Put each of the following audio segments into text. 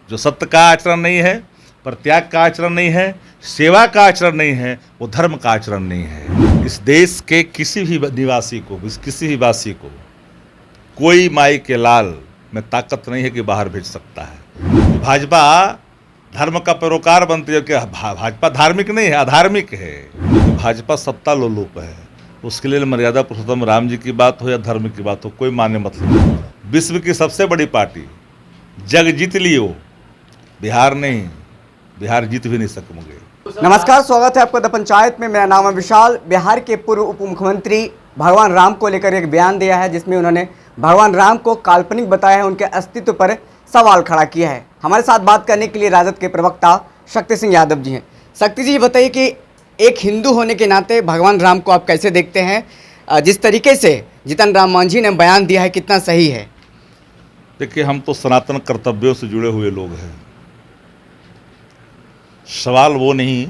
जो सत्य का आचरण नहीं है, परित्याग का आचरण नहीं है, सेवा का आचरण नहीं है, वो धर्म का आचरण नहीं है। इस देश के किसी भी निवासी को, किसी भी वासी को कोई माई के लाल में ताकत नहीं है कि बाहर भेज सकता है। भाजपा धर्म का पैरोकार बनती है कि भाजपा धार्मिक नहीं है, अधार्मिक है। भाजपा सत्ता लोलुप है, उसके लिए मर्यादा पुरुषोत्तम राम जी की बात हो या धर्म की बात हो, कोई मान्य मतलब नहीं। विश्व की सबसे बड़ी पार्टी जग जीत लियो, बिहार नहीं, बिहार जीत भी नहीं सकेंगे। नमस्कार, स्वागत है आपका द पंचायत में। मेरा नाम है विशाल। बिहार के पूर्व उप मुख्यमंत्री भगवान राम को लेकर एक बयान दिया है, जिसमें उन्होंने भगवान राम को काल्पनिक बताया है, उनके अस्तित्व पर सवाल खड़ा किया है। हमारे साथ बात करने के लिए राजद के प्रवक्ता शक्ति सिंह यादव जी हैं। शक्ति जी, बताइए कि एक हिंदू होने के नाते भगवान राम को आप कैसे देखते हैं? जिस तरीके से जीतन राम मांझी ने बयान दिया है, कितना सही है? देखिए, हम तो सनातन कर्तव्यों से जुड़े हुए लोग हैं। सवाल वो नहीं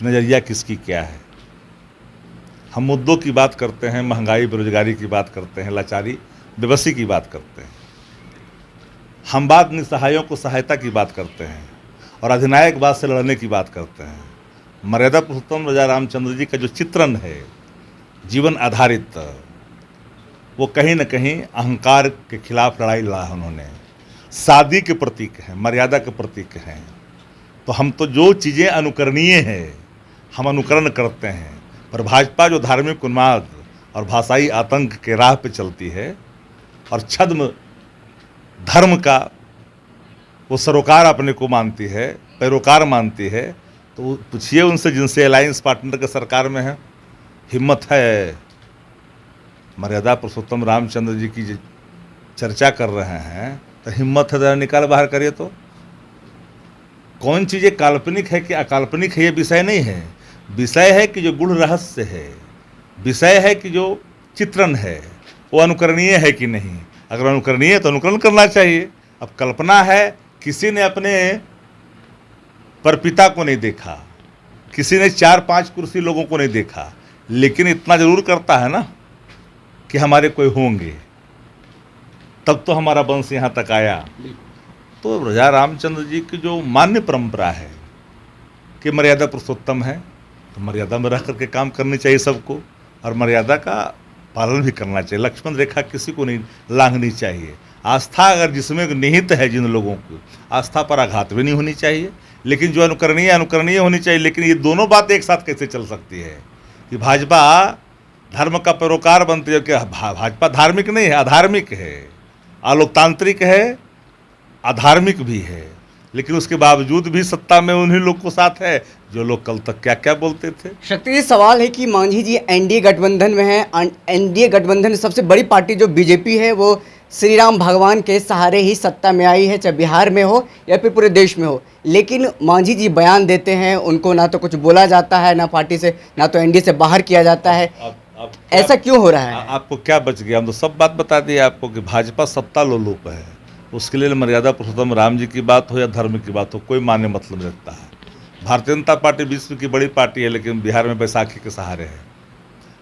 नज़रिया किसकी क्या है। हम मुद्दों की बात करते हैं, महंगाई बेरोजगारी की बात करते हैं, लाचारी बेबसी की बात करते हैं। हम बात निसहायों को सहायता की बात करते हैं और अधिनायकवाद से लड़ने की बात करते हैं। मर्यादा पुरुषोत्तम राजा रामचंद्र जी का जो चित्रण है जीवन आधारित, वो कहीं न कहीं अहंकार के खिलाफ लड़ाई लड़ा है उन्होंने। सादी के प्रतीक हैं, मर्यादा के प्रतीक हैं। तो हम तो जो चीज़ें अनुकरणीय हैं हम अनुकरण करते हैं, पर भाजपा जो धार्मिक उन्माद और भाषाई आतंक के राह पे चलती है और छद्म धर्म का वो सरोकार अपने को मानती है, पैरोकार मानती है, तो पूछिए उनसे जिनसे अलायंस पार्टनर के सरकार में है। हिम्मत है, मर्यादा पुरुषोत्तम रामचंद्र जी की चर्चा कर रहे हैं तो हिम्मत है, जरा निकाल बाहर करिए। तो कौन चीज़ें काल्पनिक है कि अकाल्पनिक है, ये विषय नहीं है। विषय है कि जो गूढ़ रहस्य है, विषय है कि जो चित्रण है वो अनुकरणीय है कि नहीं। अगर अनुकरणीय है तो अनुकरण करना चाहिए। अब कल्पना है, किसी ने अपने परपिता को नहीं देखा, किसी ने 4-5 कुर्सी लोगों को नहीं देखा, लेकिन इतना जरूर करता है ना कि हमारे कोई होंगे, तब तो हमारा वंश यहाँ तक आया। तो राजा रामचंद्र जी की जो मान्य परंपरा है कि मर्यादा पुरुषोत्तम है, तो मर्यादा में रह करके काम करनी चाहिए सबको, और मर्यादा का पालन भी करना चाहिए। लक्ष्मण रेखा किसी को नहीं लांघनी चाहिए। आस्था अगर जिसमें निहित है जिन लोगों की, आस्था पर आघात भी नहीं होनी चाहिए। लेकिन जो अनुकरणीय होनी चाहिए। लेकिन ये दोनों बातें एक साथ कैसे चल सकती है कि भाजपा धर्म का पैरोकार बनती है कि भाजपा धार्मिक नहीं है, अधार्मिक है, अलोकतांत्रिक है, अधार्मिक भी है, लेकिन उसके बावजूद भी सत्ता में उन्हीं लोग को साथ है जो लोग कल तक क्या क्या बोलते थे। शक्ति जी, सवाल है कि मांझी जी एनडीए गठबंधन में हैं। एनडीए गठबंधन में सबसे बड़ी पार्टी जो बीजेपी है, वो श्री राम भगवान के सहारे ही सत्ता में आई है, चाहे बिहार में हो या फिर पूरे देश में हो। लेकिन मांझी जी बयान देते हैं, उनको ना तो कुछ बोला जाता है, ना पार्टी से, ना तो एनडीए से बाहर किया जाता है। ऐसा क्यों हो रहा है? आपको क्या बच गया? हम तो सब बात बता दिए आपको कि भाजपा सत्ता लोलुप है, उसके लिए मर्यादा पुरुषोत्तम राम जी की बात हो या धर्म की बात हो, कोई मान्य मतलब नहीं रखता है। भारतीय जनता पार्टी विश्व की बड़ी पार्टी है, लेकिन बिहार में बैसाखी के सहारे है।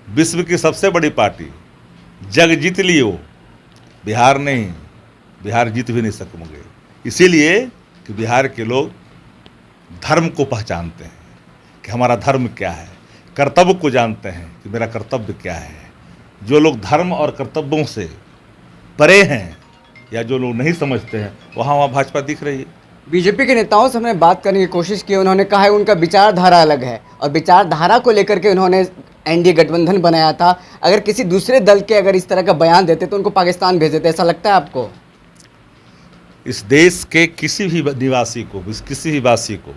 विश्व की सबसे बड़ी पार्टी जग जीत लियो, बिहार नहीं, बिहार जीत भी नहीं सकेंगे। इसीलिए कि बिहार के लोग धर्म को पहचानते हैं कि हमारा धर्म क्या है, कर्तव्य को जानते हैं कि मेरा कर्तव्य क्या है। जो लोग धर्म और कर्तव्यों से परे हैं या जो लोग नहीं समझते हैं, वहाँ भाजपा दिख रही है। बीजेपी के नेताओं से हमने बात करने की कोशिश की, उन्होंने कहा है उनका विचारधारा अलग है, और विचारधारा को लेकर के उन्होंने एनडीए गठबंधन बनाया था। अगर किसी दूसरे दल के अगर इस तरह का बयान देते तो उनको पाकिस्तान भेज देते, ऐसा लगता है आपको? इस देश के किसी भी निवासी को, किसी भी वासी को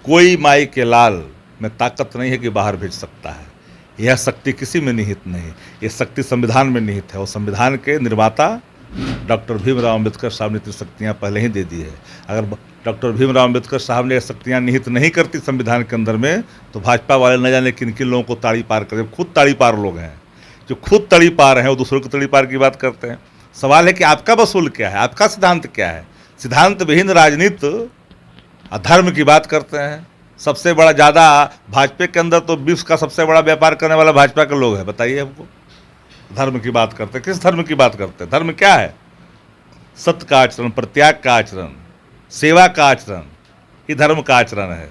कोई माई के लाल में ताकत नहीं है कि बाहर भेज सकता है। यह शक्ति किसी में निहित नहीं, ये शक्ति संविधान में निहित है। और संविधान के निर्माता डॉक्टर भीमराव अम्बेडकर साहब ने इतनी शक्तियाँ पहले ही दे दी है। अगर डॉक्टर भीमराव अम्बेडकर साहब ने शक्तियाँ निहित नहीं करती संविधान के अंदर में, तो भाजपा वाले न जाने किन किन लोगों को ताड़ी पार करते। खुद ताड़ी पार लोग हैं, जो खुद तड़ी पार हैं, वो दूसरों की तड़ी पार की बात करते हैं। सवाल है कि आपका वसूल क्या है, आपका सिद्धांत क्या है? सिद्धांत विहीन राजनीति अधर्म की बात करते हैं। सबसे बड़ा ज़्यादा भाजपा के अंदर तो विश्व का सबसे बड़ा व्यापार करने वाला भाजपा के लोग हैं। बताइए हमको, धर्म की बात करते हैं, किस धर्म की बात करते हैं? धर्म क्या है? सत्य का आचरण, परित्याग का आचरण, सेवा का आचरण, ये धर्म का आचरण है।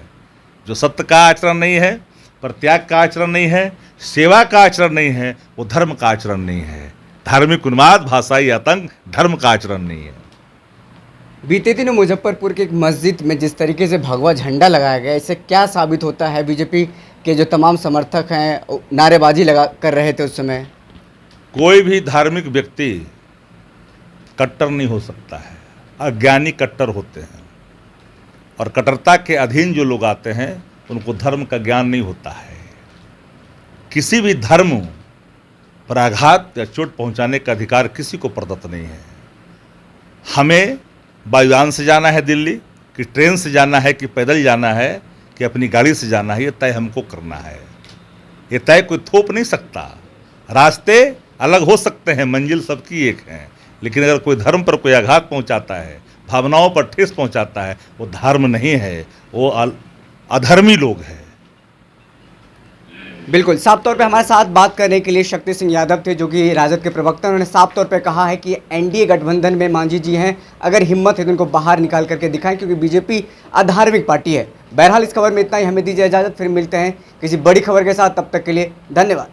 जो सत्य का आचरण नहीं है, परित्याग का आचरण नहीं है, सेवा का आचरण नहीं है, वो धर्म का आचरण नहीं है। धार्मिक उन्माद, भाषाई आतंक धर्म का आचरण नहीं है। बीते दिनों मुजफ्फरपुर की एक मस्जिद में जिस तरीके से भगवा झंडा लगाया गया, इससे क्या साबित होता है? बीजेपी के जो तमाम समर्थक हैं नारेबाजी लगा कर रहे थे उस समय। कोई भी धार्मिक व्यक्ति कट्टर नहीं हो सकता है, अज्ञानी कट्टर होते हैं, और कट्टरता के अधीन जो लोग आते हैं उनको धर्म का ज्ञान नहीं होता है। किसी भी धर्म पर आघात या चोट पहुंचाने का अधिकार किसी को प्रदत्त नहीं है। हमें वायुयान से जाना है दिल्ली, कि ट्रेन से जाना है, कि पैदल जाना है, कि अपनी गाड़ी से जाना है, ये तय हमको करना है। ये तय कोई थोप नहीं सकता। रास्ते अलग हो सकते हैं, मंजिल सबकी एक है, लेकिन अगर कोई धर्म पर कोई आघात पहुंचाता है, भावनाओं पर ठेस पहुंचाता है, वो धर्म नहीं है, वो अधर्मी लोग हैं। बिल्कुल, साफ तौर पे हमारे साथ बात करने के लिए शक्ति सिंह यादव थे, जो कि राजद के प्रवक्ता। उन्होंने साफ तौर पे कहा है कि एनडीए गठबंधन में मांझी जी हैं, अगर हिम्मत है तो उनको बाहर निकाल करके दिखाएं, क्योंकि बीजेपी अधार्मिक पार्टी है। बहरहाल इस खबर में इतना ही, हमें दीजिए इजाज़त, फिर मिलते हैं किसी बड़ी खबर के साथ। तब तक के लिए धन्यवाद।